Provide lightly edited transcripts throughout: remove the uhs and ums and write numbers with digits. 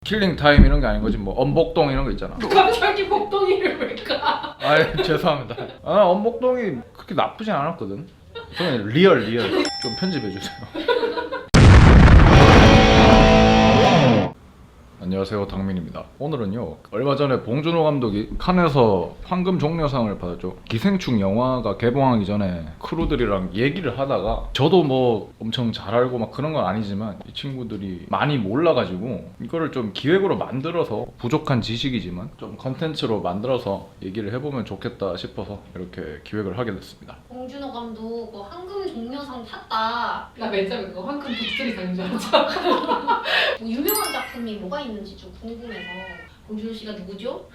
킬링 타임 이런 게 아닌 거지. 뭐 엄복동 이런 거 있잖아. 갑자기 복동이를 왜 까? 아 죄송합니다. 아 엄복동이 그렇게 나쁘진 않았거든. 저는 리얼 좀 편집해 주세요. 안녕하세요, 당민입니다. 오늘은요, 얼마 전에 봉준호 감독이 칸에서 황금 종려상을 받았죠. 기생충 영화가 개봉하기 전에 크루들이랑 얘기를 하다가, 저도 뭐 엄청 잘 알고 막 그런 건 아니지만 이 친구들이 많이 몰라가지고 이거를 좀 기획으로 만들어서, 부족한 지식이지만 좀 컨텐츠로 만들어서 얘기를 해보면 좋겠다 싶어서 이렇게 기획을 하게 됐습니다. 봉준호 감독 뭐 황금 종려상 탔다. 나 맨 처음에 그거 황금 독수리상인 줄 알았죠. 뭐 유명한 작품이 뭐가 있는지 좀 궁금해서. 봉준호 씨가 누구죠?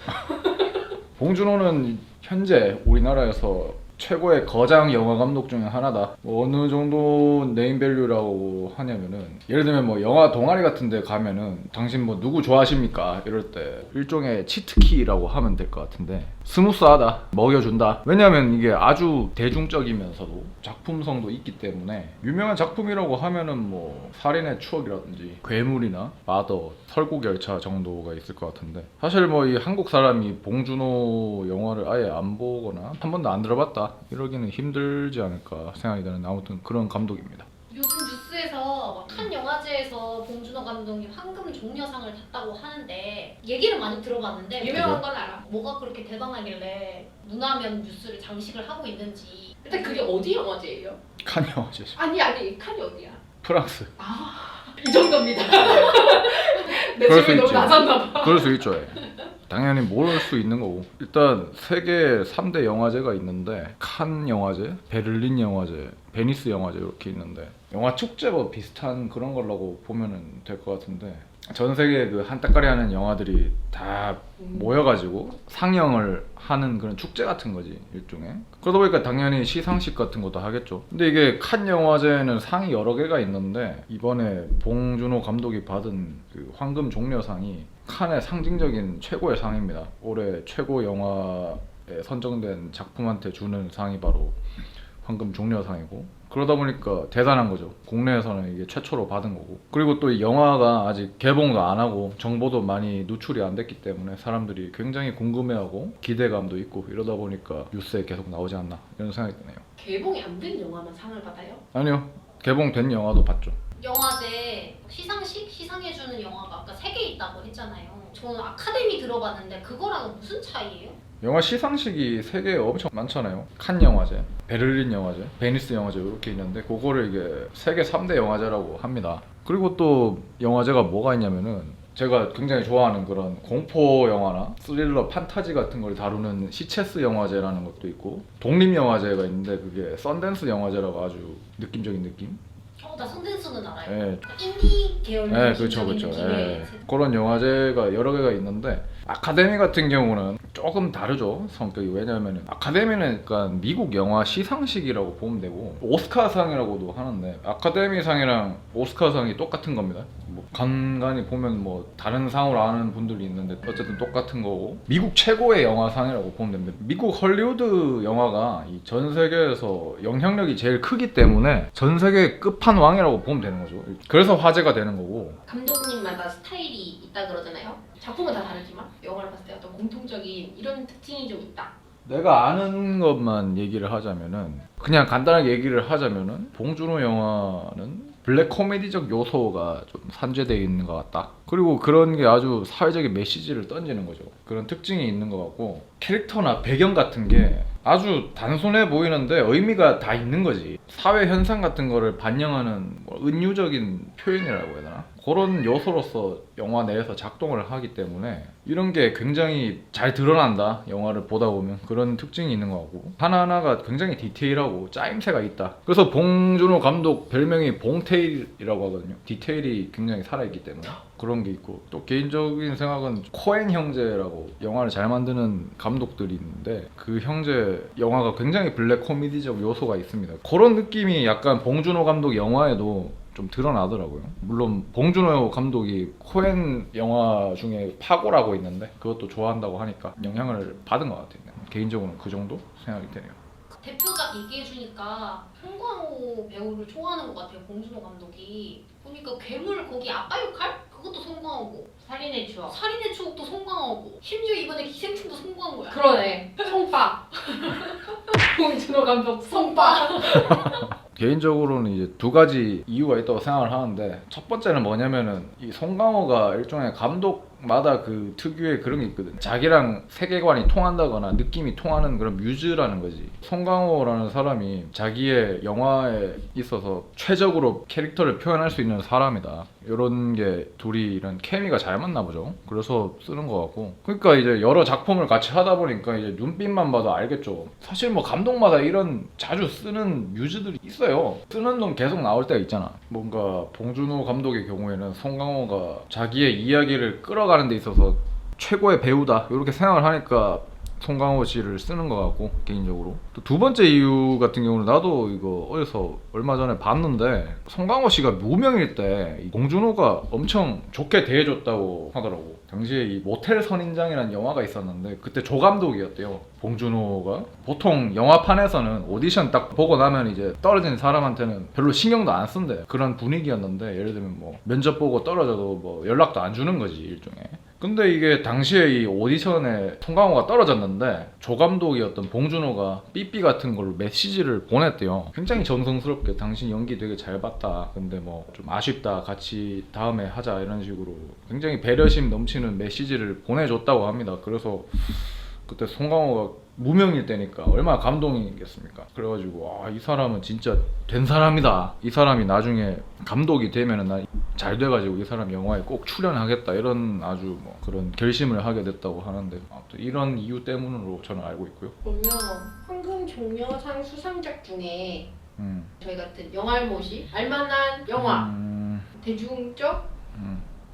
봉준호는 현재 우리나라에서 최고의 거장 영화 감독 중에 하나다. 뭐 어느 정도 네임밸류라고 하냐면은, 예를 들면 뭐 영화 동아리 같은 데 가면은 당신 뭐 누구 좋아하십니까? 이럴 때 일종의 치트키라고 하면 될 것 같은데, 스무스하다, 먹여준다. 왜냐면 이게 아주 대중적이면서도 작품성도 있기 때문에, 유명한 작품이라고 하면은 뭐 살인의 추억이라든지 괴물이나 마더, 설국열차 정도가 있을 것 같은데, 사실 뭐 이 한국 사람이 봉준호 영화를 아예 안 보거나 한 번도 안 들어봤다 이러기는 힘들지 않을까 생각이 드는, 아무튼 그런 감독입니다. 요즘 뉴스에서 칸 영화제에서 봉준호 감독님 황금 종려상을 탔다고 하는데 얘기를 많이 들어봤는데 유명한 건 알아. 뭐가 그렇게 대단하길래 문화면 뉴스를 장식을 하고 있는지. 근데 그게 어디 영화제예요? 칸 영화제. 아니 칸이 어디야? 프랑스. 이 정도입니다. 내 그럴 수 집이 너무 있지. 낮았나 봐. 그럴 수 있죠. 예. 당연히 모를 수 있는 거고, 일단 세계 3대 영화제가 있는데, 칸 영화제, 베를린 영화제, 베니스 영화제 이렇게 있는데, 영화 축제 뭐 비슷한 그런 거라고 보면 될 것 같은데, 전 세계 그 한따까리 하는 영화들이 다 모여가지고 상영을 하는 그런 축제 같은 거지, 일종의. 그러다 보니까 당연히 시상식 같은 것도 하겠죠. 근데 이게 칸 영화제는 상이 여러 개가 있는데, 이번에 봉준호 감독이 받은 그 황금 종려상이 칸의 상징적인 최고의 상입니다. 올해 최고 영화에 선정된 작품한테 주는 상이 바로 황금 종려상이고, 그러다 보니까 대단한 거죠. 국내에서는 이게 최초로 받은 거고, 그리고 또 이 영화가 아직 개봉도 안 하고 정보도 많이 누출이 안 됐기 때문에 사람들이 굉장히 궁금해하고 기대감도 있고, 이러다 보니까 뉴스에 계속 나오지 않나 이런 생각이 드네요. 개봉이 안 된 영화만 상을 받아요? 아니요, 개봉된 영화도 봤죠. 영화제 시상해주는 영화가 아까 3개 있다고 했잖아요. 저는 아카데미 들어봤는데 그거랑 무슨 차이예요? 영화 시상식이 세계에 엄청 많잖아요. 칸 영화제, 베를린 영화제, 베니스 영화제 이렇게 있는데, 그거를 이게 세계 3대 영화제라고 합니다. 그리고 또 영화제가 뭐가 있냐면은, 제가 굉장히 좋아하는 그런 공포 영화나 스릴러, 판타지 같은 걸 다루는 시체스 영화제라는 것도 있고, 독립 영화제가 있는데 그게 썬댄스 영화제라고, 아주 느낌적인 느낌? 나 선댄스는 알아요. 예. 인디 계열 네, 느낌적인 그렇죠. 느낌의 예. 그런 영화제가 여러 개가 있는데, 아카데미 같은 경우는 조금 다르죠, 성격이. 왜냐하면 아카데미는 약간 미국 영화 시상식이라고 보면 되고, 오스카상이라고도 하는데 아카데미상이랑 오스카상이 똑같은 겁니다. 뭐 간간히 보면 뭐 다른 상으로 아는 분들이 있는데 어쨌든 똑같은 거고, 미국 최고의 영화상이라고 보면 됩니다. 미국 헐리우드 영화가 이 전 세계에서 영향력이 제일 크기 때문에 전 세계 끝판왕이라고 보면 되는 거죠. 그래서 화제가 되는 거고. 감독님마다 스타일이 있다 그러잖아요. 작품은 다 다르지만 영화를 봤을 때 어떤 공통적인 이런 특징이 좀 있다. 내가 아는 것만 얘기를 하자면은, 그냥 간단하게 얘기를 하자면은, 봉준호 영화는 블랙 코미디적 요소가 좀 산재되어 있는 것 같다. 그리고 그런 게 아주 사회적인 메시지를 던지는 거죠. 그런 특징이 있는 것 같고, 캐릭터나 배경 같은 게 아주 단순해 보이는데 의미가 다 있는 거지. 사회 현상 같은 거를 반영하는 뭐 은유적인 표현이라고 해야 되나? 그런 요소로서 영화 내에서 작동을 하기 때문에 이런 게 굉장히 잘 드러난다, 영화를 보다 보면. 그런 특징이 있는 것 같고, 하나하나가 굉장히 디테일하고 짜임새가 있다. 그래서 봉준호 감독 별명이 봉테일이라고 하거든요. 디테일이 굉장히 살아있기 때문에 그런 게 있고, 또 개인적인 생각은 코엔 형제라고 영화를 잘 만드는 감독들이 있는데, 그 형제 영화가 굉장히 블랙 코미디적 요소가 있습니다. 그런 느낌이 약간 봉준호 감독 영화에도 좀 드러나더라고요. 물론 봉준호 감독이 코엔 영화 중에 파고라고 있는데 그것도 좋아한다고 하니까 영향을 받은 것 같아요. 개인적으로는 그 정도 생각이 드네요. 대표작 얘기해주니까 송강호 배우를 좋아하는 것 같아요. 봉준호 감독이 보니까 괴물 거기 아빠 역할? 그거 그것도 송강호고 살인의 추억. 살인의 추억도 송강호고 심지어 이번에 기생충도 송강한 거야. 그러네. 송빠. 봉준호 감독 송빠. 개인적으로는 이제 두 가지 이유가 있다고 생각을 하는데, 첫 번째는 뭐냐면은 이 송강호가 일종의 감독마다 그 특유의 그런 게 있거든. 자기랑 세계관이 통한다거나 느낌이 통하는 그런 뮤즈라는 거지. 송강호라는 사람이 자기의 영화에 있어서 최적으로 캐릭터를 표현할 수 있는 사람이다. 이런 게 둘이 이런 케미가 잘 맞나 보죠. 그래서 쓰는 것 같고, 그러니까 이제 여러 작품을 같이 하다 보니까 이제 눈빛만 봐도 알겠죠. 사실 뭐 감독마다 이런 자주 쓰는 뮤즈들이 있어요. 쓰는 놈 계속 나올 때가 있잖아. 뭔가 봉준호 감독의 경우에는 송강호가 자기의 이야기를 끌어가는 데 있어서 최고의 배우다 이렇게 생각을 하니까 송강호 씨를 쓰는 것 같고, 개인적으로. 또 두 번째 이유 같은 경우는 나도 이거 어디서 얼마 전에 봤는데, 송강호 씨가 무명일 때 봉준호가 엄청 좋게 대해줬다고 하더라고. 당시에 이 모텔 선인장이라는 영화가 있었는데 그때 조 감독이었대요. 봉준호가 보통 영화판에서는 오디션 딱 보고 나면 이제 떨어진 사람한테는 별로 신경도 안 쓴대. 그런 분위기였는데, 예를 들면 뭐 면접 보고 떨어져도 뭐 연락도 안 주는 거지, 일종의. 근데 이게 당시에 이 오디션에 송강호가 떨어졌는데 조 감독이었던 봉준호가 삐삐 같은 걸로 메시지를 보냈대요. 굉장히 정성스럽게 당신 연기 되게 잘 봤다. 근데 뭐 좀 아쉽다. 같이 다음에 하자. 이런 식으로 굉장히 배려심 넘치는 메시지를 보내줬다고 합니다. 그래서 그때 송강호가 무명일 때니까 얼마나 감동이겠습니까. 그래가지고 이 사람은 진짜 된 사람이다. 이 사람이 나중에 감독이 되면은 나 잘 돼가지고 이 사람 영화에 꼭 출연하겠다. 이런 아주 뭐 그런 결심을 하게 됐다고 하는데, 아무튼 이런 이유 때문으로 저는 알고 있고요. 그러면 황금 종려상 수상작 중에 저희 같은 영알못이 알만한 영화 대중적인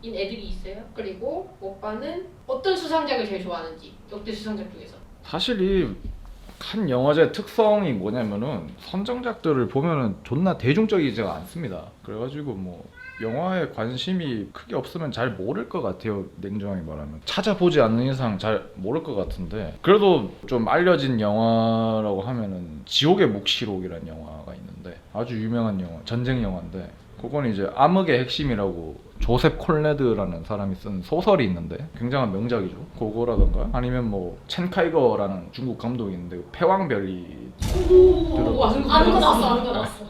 애들이 있어요. 그리고 오빠는 어떤 수상작을 제일 좋아하는지, 역대 수상작 중에서. 사실 이 칸 영화제 특성이 뭐냐면은 선정작들을 보면은 존나 대중적이지가 않습니다. 그래가지고 뭐 영화에 관심이 크게 없으면 잘 모를 것 같아요. 냉정하게 말하면 찾아보지 않는 이상 잘 모를 것 같은데, 그래도 좀 알려진 영화라고 하면은 지옥의 묵시록이라는 영화가 있는데, 아주 유명한 영화, 전쟁 영화인데, 그건 이제 암흑의 핵심이라고 조셉 콜레드라는 사람이 쓴 소설이 있는데 굉장한 명작이죠. 그거라던가 아니면 뭐 첸카이거라는 중국 감독이 있는데 패왕별이 오, 아는 거 나왔어.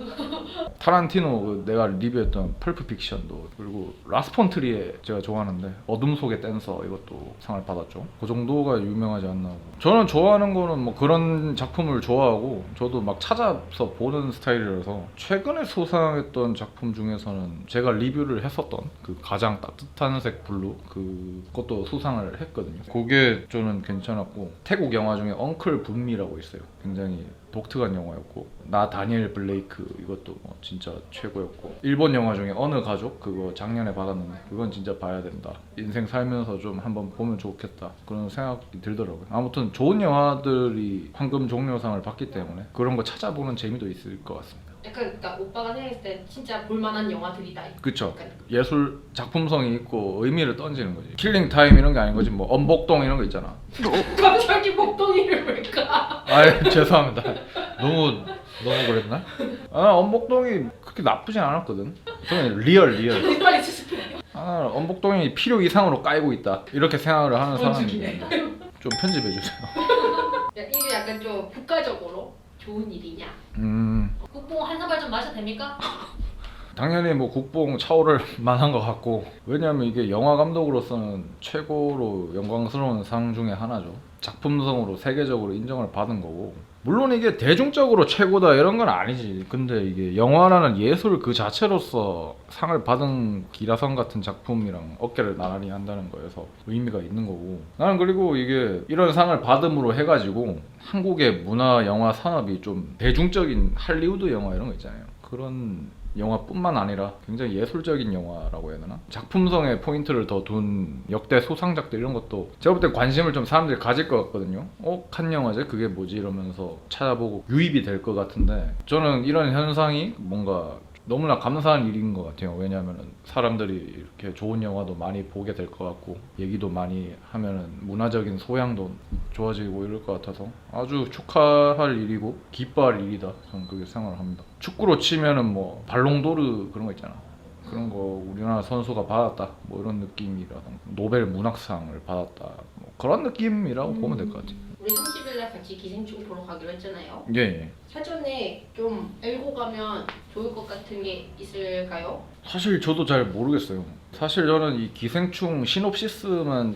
타란티노 내가 리뷰했던 펄프 픽션도, 그리고 라스 폰 트리에 제가 좋아하는데 어둠 속의 댄서, 이것도 상을 받았죠. 그 정도가 유명하지 않나. 저는 좋아하는 거는 뭐 그런 작품을 좋아하고, 저도 막 찾아서 보는 스타일이라서 최근에 수상했던 작품 중에서는 제가 리뷰를 했었던 그 가장 따뜻한 색 블루, 그것도 수상을 했거든요. 그게 저는 괜찮았고, 태국 영화 중에 엉클 분미라고 있어요. 굉장히 독특한 영화였고, 나 다니엘 블레이크, 이것도 뭐 진짜 최고였고, 일본 영화 중에 어느 가족, 그거 작년에 받았는데 그건 진짜 봐야 된다. 인생 살면서 좀 한번 보면 좋겠다, 그런 생각이 들더라고요. 아무튼 좋은 영화들이 황금 종려상을 받기 때문에 그런 거 찾아보는 재미도 있을 것 같습니다. 약간 그러니까 오빠가 생각했을 때 진짜 볼만한 영화들이다. 그쵸. 약간 예술 작품성이 있고 의미를 던지는 거지. 킬링 타임 이런 게 아닌 거지. 뭐 엄복동 이런 거 있잖아. 갑자기 목동이를 왜까? 아 죄송합니다. 너무 그랬나? 엄복동이 그렇게 나쁘진 않았거든. 저는 리얼. 빨리 주세요. 엄복동이 필요 이상으로 까이고 있다, 이렇게 생각을 하는 죽이네. 사람인데 좀 편집해 주세요. 이게 약간 좀 국가적으로 좋은 일이냐? 국뽕 한 사발 좀 마셔도 됩니까? 당연히 뭐 국뽕 차오를 만한 것 같고, 왜냐하면 이게 영화 감독으로서는 최고로 영광스러운 상 중에 하나죠. 작품성으로 세계적으로 인정을 받은 거고, 물론 이게 대중적으로 최고다 이런 건 아니지. 근데 이게 영화라는 예술 그 자체로서 상을 받은 기라성 같은 작품이랑 어깨를 나란히 한다는 거여서 의미가 있는 거고, 나는 그리고 이게 이런 상을 받음으로 해가지고 한국의 문화 영화 산업이 좀 대중적인 할리우드 영화 이런 거 있잖아요. 그런 영화뿐만 아니라 굉장히 예술적인 영화라고 해야 되나? 작품성에 포인트를 더 둔 역대 수상작들 이런 것도 제가 볼 때 관심을 좀 사람들이 가질 것 같거든요. 칸 영화제 그게 뭐지 이러면서 찾아보고 유입이 될 것 같은데, 저는 이런 현상이 뭔가 너무나 감사한 일인 것 같아요. 왜냐하면 사람들이 이렇게 좋은 영화도 많이 보게 될 것 같고, 얘기도 많이 하면은 문화적인 소양도 좋아지고 이럴 것 같아서 아주 축하할 일이고 기뻐할 일이다, 저는 그렇게 생각을 합니다. 축구로 치면은 뭐 발롱도르 그런 거 있잖아. 그런 거 우리나라 선수가 받았다 뭐 이런 느낌이라던가 노벨 문학상을 받았다 뭐 그런 느낌이라고 보면 될 것 같아요. 우리 30일날 같이 기생충 보러 가기로 했잖아요. 예. 사전에 좀 알고 가면 좋을 것 같은 게 있을까요? 사실 저도 잘 모르겠어요. 사실 저는 이 기생충 시놉시스만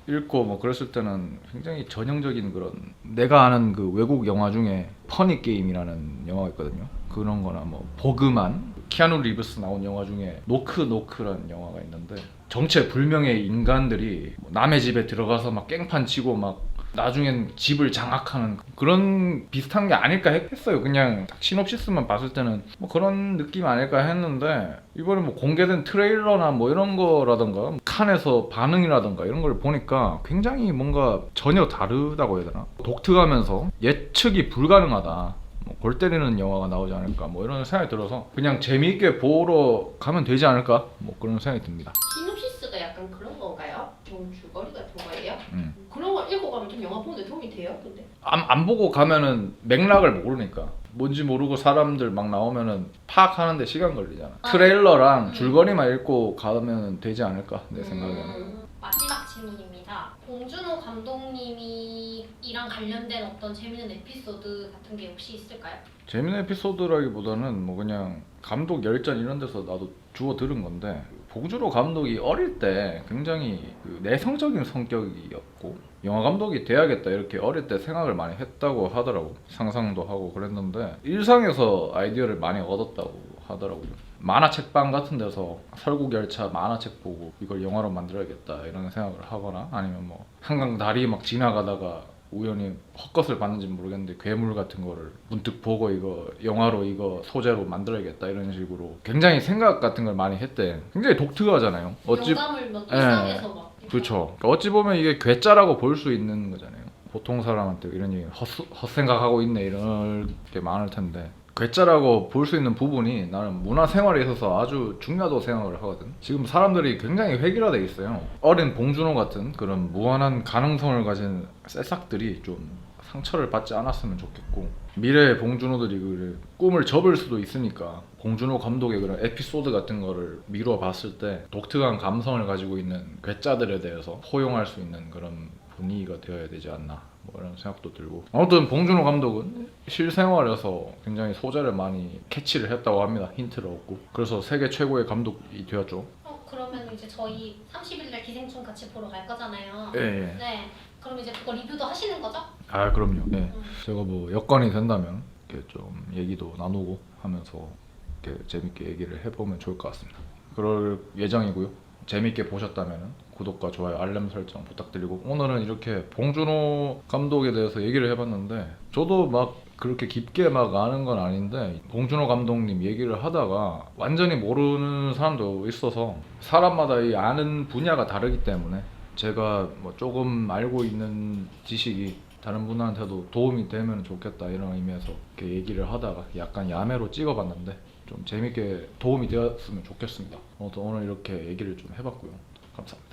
읽고 뭐 그랬을 때는 굉장히 전형적인 그런 내가 아는 그 외국 영화 중에 퍼니 게임이라는 영화가 있거든요. 그런 거나 뭐 버그만 키아누 리브스 나온 영화 중에 노크노크라는 영화가 있는데 정체불명의 인간들이 남의 집에 들어가서 막 깽판 치고 막 나중엔 집을 장악하는 그런 비슷한 게 아닐까 했어요. 그냥 딱 시놉시스만 봤을 때는 뭐 그런 느낌 아닐까 했는데 이번에 뭐 공개된 트레일러나 뭐 이런 거라던가 칸에서 반응이라던가 이런 걸 보니까 굉장히 뭔가 전혀 다르다고 해야 되나? 독특하면서 예측이 불가능하다. 뭐 골 때리는 영화가 나오지 않을까 뭐 이런 생각이 들어서 그냥 재미있게 보러 가면 되지 않을까 뭐 그런 생각이 듭니다. 시놉시스가 약간 그런 건가요? 좀 줄거리 같은 거예요? 그런 걸 읽어가면 좀 영화 보는데 도움이 돼요? 근데? 안 보고 가면은 맥락을 모르니까 뭔지 모르고 사람들 막 나오면은 파악하는데 시간 걸리잖아. 트레일러랑 줄거리만 읽고 가면 되지 않을까 내 생각에는. 마지막 질문입니다. 봉준호 감독님이랑 관련된 어떤 재밌는 에피소드 같은 게 혹시 있을까요? 재밌는 에피소드라기보다는 뭐 그냥 감독 열전 이런 데서 나도 주워 들은 건데 봉준호 감독이 어릴 때 굉장히 그 내성적인 성격이었고 영화 감독이 돼야겠다 이렇게 어릴 때 생각을 많이 했다고 하더라고. 상상도 하고 그랬는데 일상에서 아이디어를 많이 얻었다고 하더라고요. 만화책방 같은 데서 설국열차 만화책 보고 이걸 영화로 만들어야겠다 이런 생각을 하거나 아니면 뭐 한강 다리 막 지나가다가 우연히 헛것을 봤는지 모르겠는데 괴물 같은 거를 문득 보고 이거 영화로 이거 소재로 만들어야겠다 이런 식으로 굉장히 생각 같은 걸 많이 했대. 굉장히 독특하잖아요. 영감을 막 일상에서 막 그렇죠. 어찌 보면 이게 괴짜라고 볼 수 있는 거잖아요. 보통 사람한테 이런 얘기 헛생각하고 있네 이런 게 많을 텐데 괴짜라고 볼 수 있는 부분이 나는 문화생활에 있어서 아주 중요하다고 생각을 하거든. 지금 사람들이 굉장히 획일화돼 있어요. 어린 봉준호 같은 그런 무한한 가능성을 가진 새싹들이 좀 상처를 받지 않았으면 좋겠고 미래의 봉준호들이 그 꿈을 접을 수도 있으니까 봉준호 감독의 그런 에피소드 같은 거를 미루어 봤을 때 독특한 감성을 가지고 있는 괴짜들에 대해서 포용할 수 있는 그런 분위기가 되어야 되지 않나 뭐 이런 생각도 들고 아무튼 봉준호 감독은 실생활에서 굉장히 소재를 많이 캐치를 했다고 합니다. 힌트를 얻고 그래서 세계 최고의 감독이 되었죠. 그러면 이제 저희 30일날 기생충 같이 보러 갈 거잖아요. 예. 네. 그럼 이제 그거 리뷰도 하시는 거죠? 아 그럼요. 예. 제가 뭐 여건이 된다면 이렇게 좀 얘기도 나누고 하면서 이렇게 재밌게 얘기를 해보면 좋을 것 같습니다. 그럴 예정이고요. 재밌게 보셨다면 구독과 좋아요, 알람 설정 부탁드리고 오늘은 이렇게 봉준호 감독에 대해서 얘기를 해봤는데 저도 막 그렇게 깊게 막 아는 건 아닌데 봉준호 감독님 얘기를 하다가 완전히 모르는 사람도 있어서 사람마다 이 아는 분야가 다르기 때문에 제가 뭐 조금 알고 있는 지식이 다른 분한테도 도움이 되면 좋겠다 이런 의미에서 이렇게 얘기를 하다가 약간 야매로 찍어봤는데 좀 재밌게 도움이 되었으면 좋겠습니다. 오늘 이렇게 얘기를 좀 해봤고요. 감사합니다.